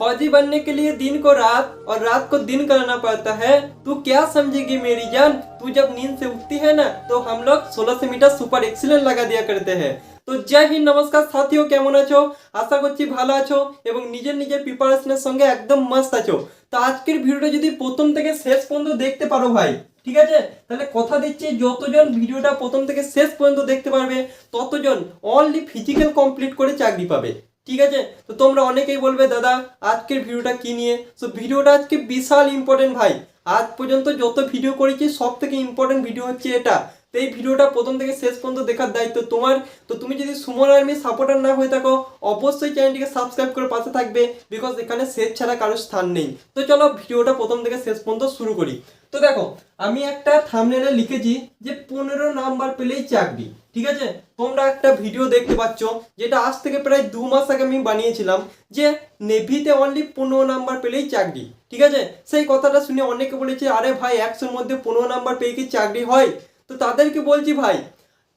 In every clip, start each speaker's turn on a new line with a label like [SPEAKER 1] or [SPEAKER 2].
[SPEAKER 1] फौजी बनने के लिए दिन को रात और रात को दिन करना पड़ता है। तू क्या समझेगी मेरी जान, तू जब नींद से उठती है ना तो हम लोग 1600 मीटर सुपर एक्सीलेंट लगा दिया करते हैं। तो जय हिंद, नमस्कार साथियों, केमन आछो? आशा করছি ভালো আছো এবং নিজের নিজের প্রিপারেশনের সঙ্গে একদম মস্ত আছো। তো আজকের ভিডিওটা যদি প্রথম থেকে শেষ পর্যন্ত দেখতে পারো ভাই, ঠিক আছে, তাহলে কথা দিচ্ছি যতজন ভিডিওটা প্রথম থেকে শেষ পর্যন্ত দেখতে পারবে ততজন অনলি ফিজিক্যাল কমপ্লিট করে চাকরি পাবে। ঠিক আছে, তো তোমরা অনেকেই বলবে দাদা আজকের ভিডিওটা কি নিয়ে। তো ভিডিওটা আজকে বিশাল ইম্পর্টেন্ট ভাই। আজ পর্যন্ত যত ভিডিও করেছি সব থেকে ইম্পর্টেন্ট ভিডিও হচ্ছে এটা। তো এই ভিডিওটা প্রথম থেকে শেষ পর্যন্ত দেখার দায়িত্ব তোমার। তো তুমি যদি সুমন আর্মি সাপোর্টার না হয়ে থাকো অবশ্যই চ্যানেলটিকে সাবস্ক্রাইব করে পাশে থাকবে, বিকজ এখানে শেষ ছাড়া কারোর স্থান নেই। তো চলো ভিডিওটা প্রথম থেকে শেষ পর্যন্ত শুরু করি। তো দেখো আমি একটা থাম্বনেলে লিখেছি যে 15 নাম্বার পেলেই চাকরি। ঠিক আছে, তোমরা একটা ভিডিও দেখতে পাচ্ছ যেটা আজ থেকে প্রায় 2 মাস আগে আমি বানিয়েছিলাম যে নেভিতে অনলি 15 নাম্বার পেলেই চাকরি। ঠিক আছে, সেই কথাটা শুনে অনেকে বলেছে আরে ভাই 100-র মধ্যে 15 নাম্বার পেয়ে কি চাকরি হয়? তো তাদেরকে বলছি ভাই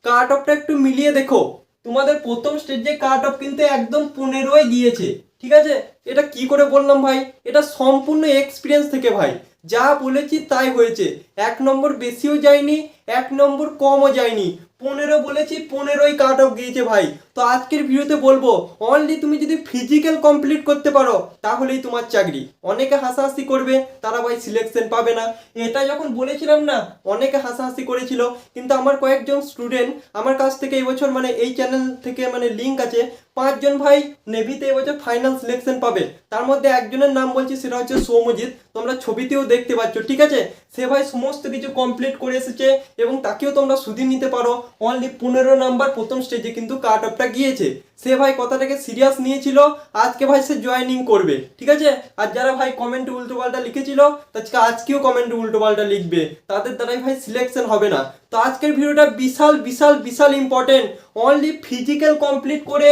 [SPEAKER 1] কাট অফটা একটু মিলিয়ে দেখো। তোমাদের প্রথম স্টেজে কাট অফ কিন্তু একদম 15ই দিয়েছে। ঠিক আছে, এটা কি করে বললাম ভাই? এটা সম্পূর্ণ এক্সপিরিয়েন্স থেকে ভাই, যা বলেছি তাই হয়েছে। 1 নম্বর বেশিও যায়নি, 1 নম্বর কমও যায়নি, 15 বলেছি 15ই কাট অফ গিয়েছে ভাই। তো আজকের ভিডিওতে বলবো অনলি তুমি যদি ফিজিক্যাল কমপ্লিট করতে পারো তাহলেই তোমার চাকরি। অনেকে হাসাহাসি করবে তারা ভাই সিলেকশন পাবে না, এটা যখন বলেছিলাম না অনেকে হাসাহাসি করেছিল, কিন্তু আমার কয়েকজন স্টুডেন্ট আমার কাছ থেকে এবছর মানে এই চ্যানেল থেকে মানে লিঙ্ক আছে 5 জন ভাই নেভিতে এবছর ফাইনাল সিলেকশন পাবে। তার মধ্যে একজনের নাম বলছি, সেটা হচ্ছে সৌমজিৎ, তোমরা ছবিতেও দেখতে পাচ্ছ। ঠিক আছে, সে ভাই সমস্ত কিছু কমপ্লিট করে এসেছে এবং তাকেও তোমরা সুদিন নিতে পারো। অনলি 15 নাম্বার প্রথম স্টেজে কিন্তু কাট অফটা গিয়েছে। সে ভাই কথাটাকে সিরিয়াস নিয়েছিল, আজকে ভাই সে জয়েনিং করবে। ঠিক আছে, আর যারা ভাই কমেন্টে উল্টোপাল্টা লিখেছিল আজকেও কমেন্টে উল্টোপাল্টা লিখবে, তাদের দ্বারাই ভাই সিলেকশন হবে না। তো আজকের ভিডিওটা বিশাল বিশাল বিশাল ইম্পর্টেন্ট। অনলি ফিজিক্যাল কমপ্লিট করে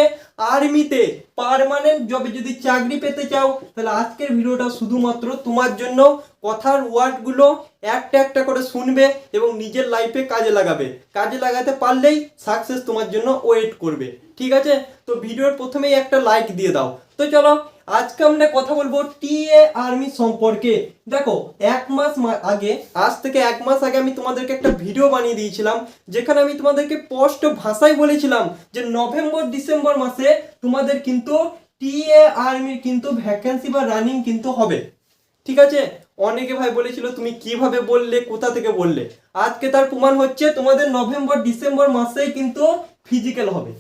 [SPEAKER 1] আর্মিতে পার্মানেন্ট জবে যদি চাকরি পেতে চাও তাহলে আজকের ভিডিওটা শুধুমাত্র তোমার জন্য। কথার ওয়ার্ডগুলো একটা একটা করে শুনবে এবং নিজের লাইফে কাজে লাগাবে। কাজে লাগাতে পারলেই সাকসেস তোমার জন্য ওয়েট করবে। ঠিক আছে, তো ভিডিওর প্রথমেই একটা লাইক দিয়ে দাও। তো চলো আজকে আমরা কথা বলবো টিএ আর্মি সম্পর্কে। দেখো 1 মাস আগে, আজ থেকে 1 মাস আগে আমি তোমাদেরকে একটা ভিডিও বানিয়ে দিয়েছিলাম যেখানে আমি তোমাদেরকে স্পষ্ট ভাষায় বলেছিলাম যে নভেম্বর ডিসেম্বর মাসে তোমাদের কিন্তু টিএ আর্মির কিন্তু ভ্যাকেন্সি বা রানিং কিন্তু হবে। ঠিক আছে, অনেকে ভাই বলেছিল তুমি কিভাবে বললে, কোথা থেকে বললে? আজকে তার প্রমাণ হচ্ছে তোমাদের নভেম্বর ডিসেম্বর মাসেই কিন্তু ফিজিক্যাল হবে।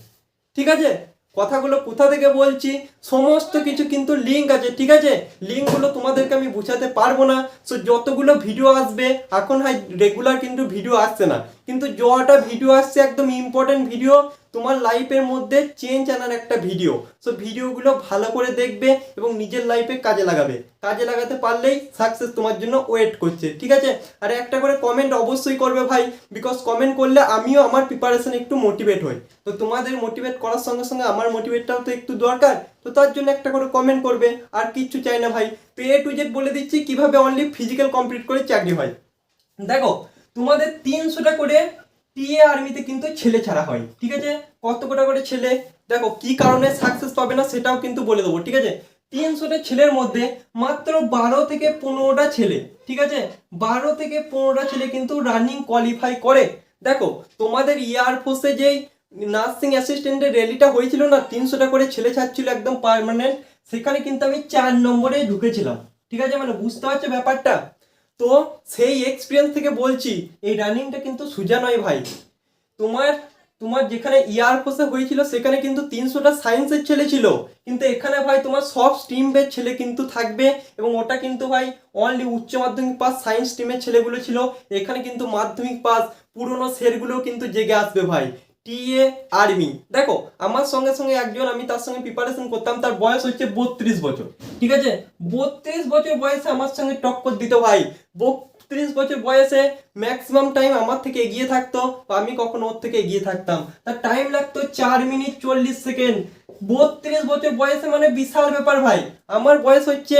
[SPEAKER 1] ঠিক আছে, কথাগুলো কোথা থেকে বলছি সমস্ত কিছু কিন্তু লিঙ্ক আছে। ঠিক আছে, লিঙ্কগুলো তোমাদেরকে আমি বুঝাতে পারবো না। সো যতগুলো ভিডিও আসবে, এখন হয় রেগুলার কিন্তু ভিডিও আসছে না, কিন্তু যটা ভিডিও আসছে একদম ইম্পর্টেন্ট ভিডিও, তোমার লাইফের মধ্যে চেঞ্জ আনার একটা ভিডিও। সো ভিডিওগুলো ভালো করে দেখবে এবং নিজের লাইফে কাজে লাগাবে। কাজে লাগাতে পারলেই সাকসেস তোমার জন্য ওয়েট করছে। ঠিক আছে, আর একটা করে কমেন্ট অবশ্যই করবে ভাই, বিকজ কমেন্ট করলে আমিও আমার প্রিপারেশন একটু মোটিভেট হই। তো তোমাদের মোটিভেট করার সঙ্গে সঙ্গে আমার মোটিভেটটাও তো একটু দরকার। তো তার জন্য একটা করে কমেন্ট করবে, আর কিচ্ছু চাই না ভাই। তো A to Z বলে দিচ্ছি কিভাবে অনলি ফিজিক্যাল কমপ্লিট করে চাকরি হয়। দেখো তোমাদের 300টা করে টিএ আর্মিতে কিন্তু ছেলে ছাড়া হয়। ঠিক আছে, কত কোটা করে ছেলে, দেখো কি কারণে সাকসেস পাবে না সেটাও কিন্তু বলে দেবো। ঠিক আছে, 300টা ছেলের মধ্যে মাত্র 12 থেকে 15টা ছেলে, ঠিক আছে, 12 থেকে 15টা ছেলে কিন্তু রানিং কোয়ালিফাই করে। দেখো তোমাদের এয়ারফোর্সে যেই নার্সিং অ্যাসিস্ট্যান্টের র্যালিটা হয়েছিল না, 300টা করে ছেলে ছাড়ছিল একদম পার্মানেন্ট, সেখানে কিন্তু আমি 4 নম্বরে ঢুকেছিলাম। ঠিক আছে, মানে বুঝতে পারছো ব্যাপারটা? তো সেই এক্সপিরিয়েন্স থেকে বলছি এই রানিংটা কিন্তু সোজা নয় ভাই। তোমার তোমার যেখানে এয়ারফোর্সে হয়েছিল সেখানে কিন্তু 300টা সায়েন্সের ছেলে ছিল, কিন্তু এখানে ভাই তোমার সব স্ট্রিমের ছেলে কিন্তু থাকবে এবং ওটা কিন্তু ভাই অনলি উচ্চ মাধ্যমিক পাস সায়েন্স স্ট্রিমের ছেলেগুলো ছিল। এখানে কিন্তু মাধ্যমিক পাস পুরনো সেরগুলো কিন্তু জেগে আসবে ভাই। টিএ আর্মি দেখো আমার সঙ্গে সঙ্গে একজন, আমি তার সঙ্গে প্রিপারেশন করতাম, তার বয়স হচ্ছে 32 বছর। ঠিক আছে, 32 বছর বয়সে আমার সঙ্গে টক্কর দিত ভাই। 32 বছর বয়সে ম্যাক্সিমাম টাইম আমার থেকে এগিয়ে থাকতো, আমি কখনো ওর থেকে এগিয়ে থাকতাম। তার টাইম লাগতো 4 মিনিট 40 সেকেন্ড। 32 বছর বয়সে মানে বিশাল ব্যাপার ভাই। আমার বয়স হচ্ছে,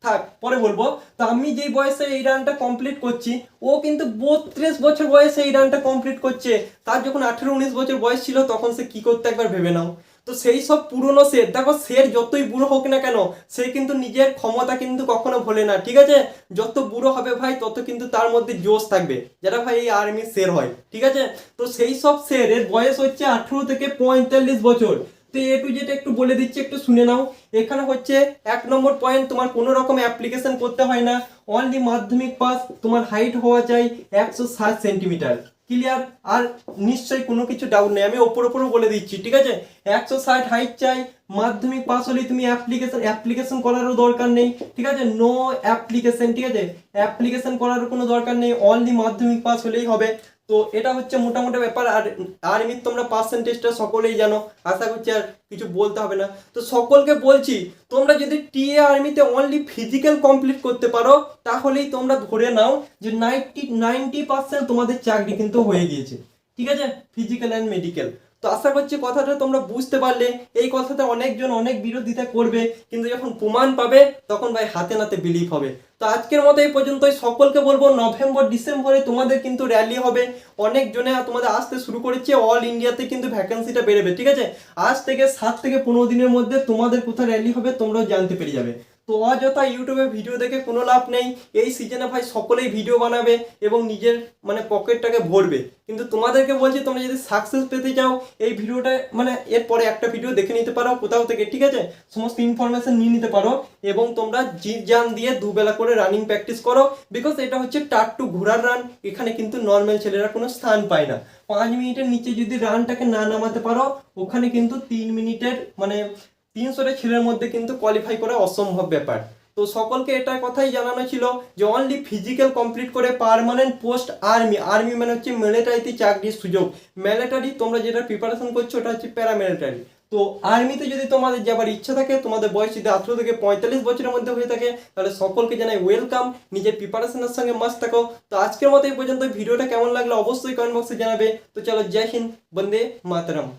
[SPEAKER 1] থাক পরে বলবো। তো আমি যেই বয়সে এই রানটা কমপ্লিট করছি ও কিন্তু 32 বছর বয়সে এই রানটা কমপ্লিট করছে। তার যখন 18-19 বছর বয়স ছিল তখন সে কি করতে একবার ভেবে নাও। তো সেই সব পুরনো শের, দেখো শের যতই বুড়ো হোক না কেন, সে কিন্তু নিজের ক্ষমতা কিন্তু কখনো ভোলে না, ঠিক আছে? যত বুড়ো হবে ভাই তত কিন্তু তার মধ্যে জোশ থাকবে, যেটা ভাই এই আর্মির শের হয়, ঠিক আছে? তো সেই সব শের এর বয়স হচ্ছে 18 থেকে 45 বছর। তো এ টু জেড একটু বলে দিচ্ছি, একটু শুনে নাও। এখানে হচ্ছে 1 নম্বর পয়েন্ট, তোমার কোনো রকম অ্যাপ্লিকেশন করতে হয় না, অনলি মাধ্যমিক পাস, তোমার হাইট হওয়া চাই 160 সেন্টিমিটার। ক্লিয়ার? আর নিশ্চয়ই কোনো কিছু ডাউট নেই, আমি ওপর বলে দিচ্ছি, ঠিক আছে? 160 হাইট চাই, মাধ্যমিক পাস হলেই তুমি অ্যাপ্লিকেশন করারও দরকার নেই, ঠিক আছে? নো অ্যাপ্লিকেশন, ঠিক আছে? অ্যাপ্লিকেশন করার কোনো দরকার নেই, অনলি মাধ্যমিক পাস হলেই হবে। তো এটা হচ্ছে মোটামুটি ব্যাপার। আর আর্মির তোমরা পার্সেন্টেজটা সকলেই জানো, আশা করছি আর কিছু বলতে হবে না। তো সকলকে বলছি, তোমরা যদি টিএ আর্মিতে অনলি ফিজিক্যাল কমপ্লিট করতে পারো, তাহলেই তোমরা ধরে নাও যে 90% তোমাদের চাকরি কিন্তু হয়ে গিয়েছে, ঠিক আছে? Physical and medical. তো আশা করছি কথাটা তোমরা বুঝতে পারলে। এই কথাতে অনেকজন অনেক বিরোধিতা করবে, কিন্তু যখন প্রমাণ পাবে তখন ভাই হাতে নাতে বিলিভ হবে। তো আজকের মতো এই পর্যন্তই। সকলকে বলবো নভেম্বর ডিসেম্বরে তোমাদের কিন্তু র্যালি হবে, অনেক জনে তোমাদের আসতে শুরু করেছে, অল ইন্ডিয়াতে কিন্তু ভ্যাকেন্সিটা বেরোবে, ঠিক আছে? আজ থেকে 7 থেকে 15 দিনের মধ্যে তোমাদের কোথায় র্যালি হবে তোমরাও জানতে পেরে যাবে। তো অযথা ইউটিউবে ভিডিও দেখে কোনো লাভ নেই। এই সিজনে ভাই সকলেই ভিডিও বানাবে এবং নিজের মানে পকেটটাকে ভরবে, কিন্তু তোমাদেরকে বলছি তোমরা যদি সাকসেস পেতে চাও, এই ভিডিওটা মানে এরপরে একটা ভিডিও দেখে নিতে পারো কোথাও থেকে, ঠিক আছে? সমস্ত ইনফরমেশন নিয়ে নিতে পারো এবং তোমরা জি জান দিয়ে দুবেলা করে রানিং প্র্যাকটিস করো, বিকজ এটা হচ্ছে টাট্টু ঘোড়ার রান। এখানে কিন্তু নর্মাল ছেলেরা কোনো স্থান পায় না। 5 মিনিটের নিচে যদি রানটাকে না নামাতে পারো, ওখানে কিন্তু 3 মিনিটের মানে 300টা ছেলের মধ্যে কিন্তু কোয়ালিফাই করা অসম্ভব ব্যাপার। তো সকলকে এটা কথাই জানানো ছিল যে অনলি ফিজিক্যাল কমপ্লিট করে পার্মানেন্ট পোস্ট আর্মি। আর্মি মানে হচ্ছে মিলিটারিতে চাকরির সুযোগ। মিলিটারি তোমরা যেটা প্রিপারেশন করছো ওটা হচ্ছে প্যারামিলিটারি। তো আর্মিতে যদি তোমাদের যাবার ইচ্ছা থাকে, তোমাদের বয়স যদি 18 থেকে 45 বছরের মধ্যে হয়ে থাকে, তাহলে সকলকে জানাই ওয়েলকাম। নিজের প্রিপারেশনের সঙ্গে মাস্ট থাকো। তো আজকের মতো এই পর্যন্ত। ভিডিওটা কেমন লাগলো অবশ্যই কমেন্ট বক্সে জানাবে। তো চলো, জয় হিন্দ, বন্দে মাতরম।